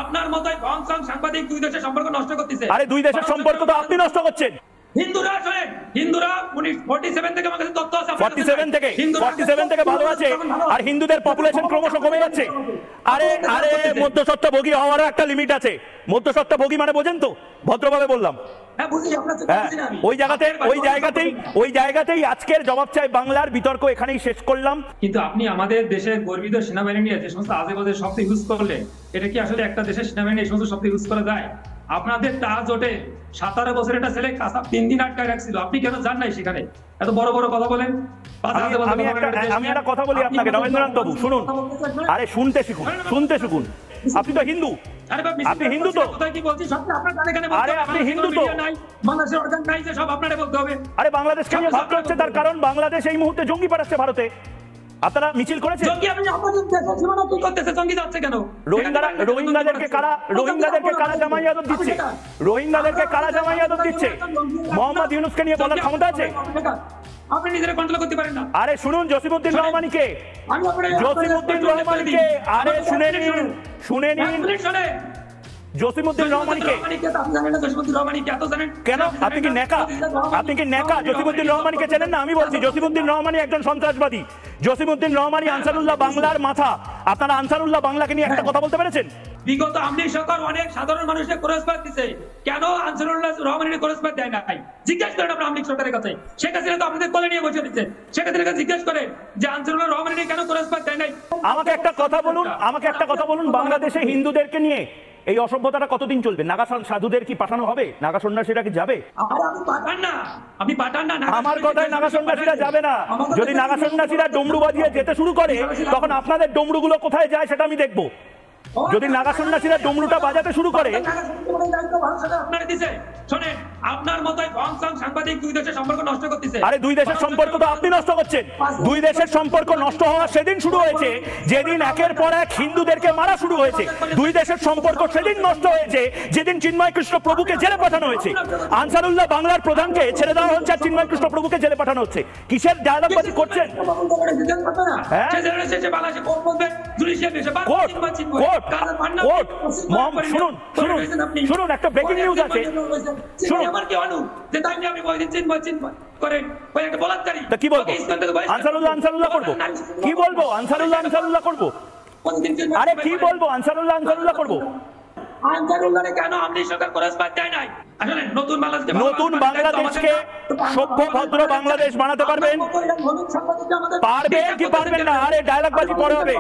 আপনার মতোই ভংসং সাংবাদিক দুই দেশের সম্পর্ক নষ্ট করতেছে। আরে দুই দেশের সম্পর্ক তো আপনি নষ্ট করছেন। হিন্দুরা শোনেন, হিন্দুরা 47 থেকে আমার কাছে তথ্য আছে, 47 থেকে ভালো আছে, আর হিন্দুদের পপুলেশন ক্রমশ কমে যাচ্ছে। আরে আরে মধ্যস্বত্বভোগী হওয়ারও একটা লিমিট আছে। মধ্যস্বত্বভোগী মানে বোঝেন তো, ভদ্রভাবে বললাম। ওই জায়গাতেই আজকের জবাব চাই বাংলার বিতর্ক এখানেই শেষ করলাম। কিন্তু আপনি আমাদের দেশের গর্বিত সেনাবাহিনী নিয়ে যে সমস্ত আজেবাজে শব্দ ইউজ করলে, এটা কি আসলে একটা দেশের সেনাবাহিনী এই সমস্ত শব্দ ইউজ করা যায়? আপনাদের তাজ ওঠে 17 বছর একটা ছেলে কাসাব 3 দিন আটকায় রাখছিল, আপনি কেন যান নাই সেখানে? এত বড় বড় কথা বলেন। আমি একটা কথা বলি আপনাকে রবীন্দ্রনাথ বাবু, শুনুন। আরে শুনতে শিখুন। আপনি তো হিন্দু, আপনি হিন্দু তো? আরে আপনি হিন্দু তো? আরে বাংলাদেশকে নিয়ে ভাবতে হচ্ছে, তার কারণ বাংলাদেশ এই মুহূর্তে জঙ্গি পাঠাচ্ছে ভারতে। আপনারা মিছিল করেছেন। রোহিঙ্গাদেরকে কারা জামাই আদর দিচ্ছে? রোহিঙ্গাদেরকে কারা জামাই আদর দিচ্ছে? মোহাম্মদ ইউনূসকে নিয়ে বলার ক্ষমতা আছে? আপনি নিজেরা কন্ট্রোল করতে পারেন না। আরে শুনুন জসিমউদ্দিন রহমানিকে, আরে শুনে নিন জসিমউদ্দিন রহমানিকে। কেন আপনি কি নেকা? জসিমউদ্দিন রহমানিকে চেনেন না? আমি বলছি জসিমউদ্দিন রহমানি একজন সন্ত্রাসবাদী। জসিমউদ্দিন রহমানি আনসারুল্লাহ বাংলার মাথা। আপনারা আনসারুল্লাহ বাংলাকে নিয়ে একটা কথা বলতে পেরেছেন? বিগত আমলি সরকার অনেক সাধারণ মানুষকে খরচপাত দিচ্ছে, কেন আনসারুল্লাহ রহমানির খরচপাত দেয় নাই? জিজ্ঞেস করেন আপনার আমলি সরকারের কাছে। শেখ হাসিনা তো আপনাদের কোলে নিয়ে বসে দিচ্ছে, শেখ হাসিনার কাছে জিজ্ঞেস করেন যে আনসারুল্লাহ রহমানির কেন খরচপাত দেয় নাই? আমাকে একটা কথা বলুন, বাংলাদেশে হিন্দুদেরকে নিয়ে এই অসভ্যতাটা কতদিন চলবে? নাগা সাধুদের কি পাঠানো হবে? নাগা সন্ন্যাসীরা কি যাবে? আপনি পাঠান না। আমার কথায় নাগা সন্ন্যাসীরা যাবে না। যদি নাগা সন্ন্যাসীরা ডমরু বাজিয়ে যেতে শুরু করে, তখন আপনাদের ডমরুগুলো কোথায় যায় সেটা আমি দেখবো। যদি নাগা সন্ন্যাসীরা ডমরুটা বাজাতে শুরু করে, আপনার মতোই ভংসং সাংবাদিক দুই দেশের সম্পর্ক নষ্ট করতেছে। আরে দুই দেশের সম্পর্ক তো আপনি নষ্ট করছেন। দুই দেশের সম্পর্ক নষ্ট হওয়া সেদিন শুরু হয়েছে যেদিন একের পর এক হিন্দুদেরকে মারা শুরু হয়েছে। দুই দেশের সম্পর্ক সেদিন নষ্ট হয়েছে যেদিন চিন্ময় কৃষ্ণ প্রভুকে জেলে পাঠানো হয়েছে। আনসারুল্লাহ বাংলার প্রধানকে ছেড়ে দেওয়া হচ্ছে, আর চিন্ময় কৃষ্ণ প্রভুকে জেলে পাঠানো হচ্ছে। কিসের ডায়লগবাজি করছেন? শুনুন একটা ব্রেকিং নিউজ আছে। কি বলবো? আনসারুল্লাহ করবো? কি বলবো? আনসারুল্লাহ করবো? আরে কি বলবো? আনসারুল্লাহ করবো? নতুন বাংলাদেশকে সভ্য ভদ্র বাংলাদেশ বানাতে পারবেন কি পারবেন না? আরে ডায়লগবাজি পরে হবে।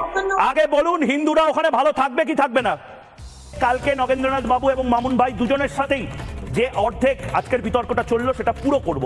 আগে বলুন হিন্দুরা ওখানে ভালো থাকবে কি থাকবে না? কালকে নগেন্দ্রনাথ বাবু এবং মামুন ভাই দুজনের সাথেই যে অর্ধেক আজকের বিতর্কটা চললো সেটা পুরো করব।